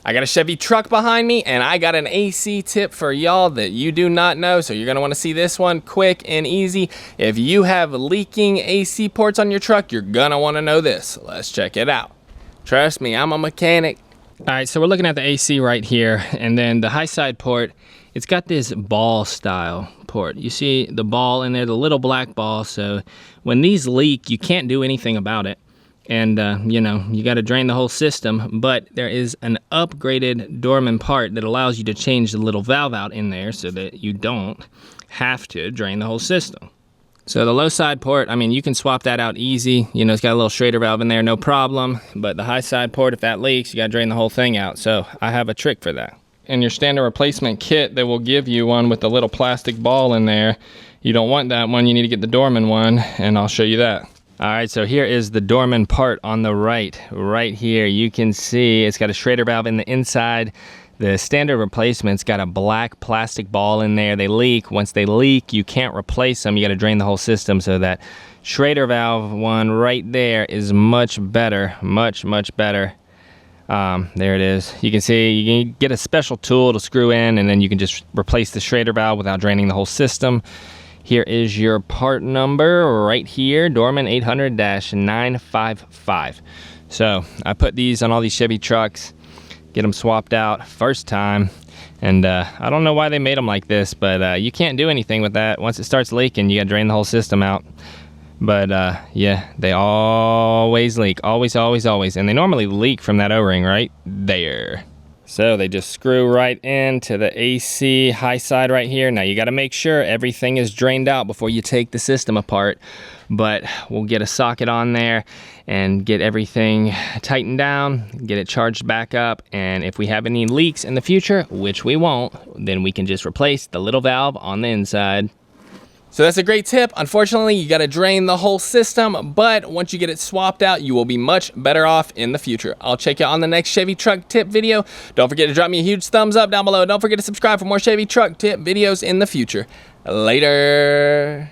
I got a Chevy truck behind me, and I got an AC tip for y'all that you do not know, so you're gonna wanna see this one quick and easy. If you have leaking AC ports on your truck, you're gonna wanna know this. Let's check it out. Trust me, I'm a mechanic. All right, so we're looking at the AC right here, and then the high side port, it's got this ball style port. You see the ball in there, the little black ball, so when these leak, you can't do anything about it. And you know, you gotta drain the whole system, but there is an upgraded Dorman part that allows you to change the little valve out in there so that you don't have to drain the whole system. So the low side port, I mean, you can swap that out easy. You know, it's got a little schrader valve in there, no problem. But the high side port, if that leaks, you gotta drain the whole thing out. So I have a trick for that. In your standard replacement kit, they will give you one with a little plastic ball in there. You don't want that one, you need to get the Dorman one, and I'll show you that. All right, so here is the Dorman part on the right here. You can see it's got a schrader valve in the inside. The standard replacement's got a black plastic ball in there. They leak. Once they leak, you can't replace them. You got to drain the whole system. So that schrader valve one right there is much better, much better. There it is. You can see you can get a special tool to screw in, and then you can just replace the schrader valve without draining the whole system. Here is your part number right here, Dorman 800-955. So I put these on all these Chevy trucks. Get them swapped out first time, and I don't know why they made them like this, but you can't do anything with that. Once it starts leaking, you gotta drain the whole system out. But yeah, they always leak, always, and they normally leak from that O-ring right there. So they just screw right into the AC high side right here. Now you got to make sure everything is drained out before you take the system apart, but we'll get a socket on there and get everything tightened down, get it charged back up, and if we have any leaks in the future, which we won't, then we can just replace the little valve on the inside. So that's a great tip. Unfortunately, you gotta drain the whole system, but once you get it swapped out, you will be much better off in the future. I'll check you on the next Chevy truck tip video. Don't forget to drop me a huge thumbs up down below. Don't forget to subscribe for more Chevy truck tip videos in the future. Later.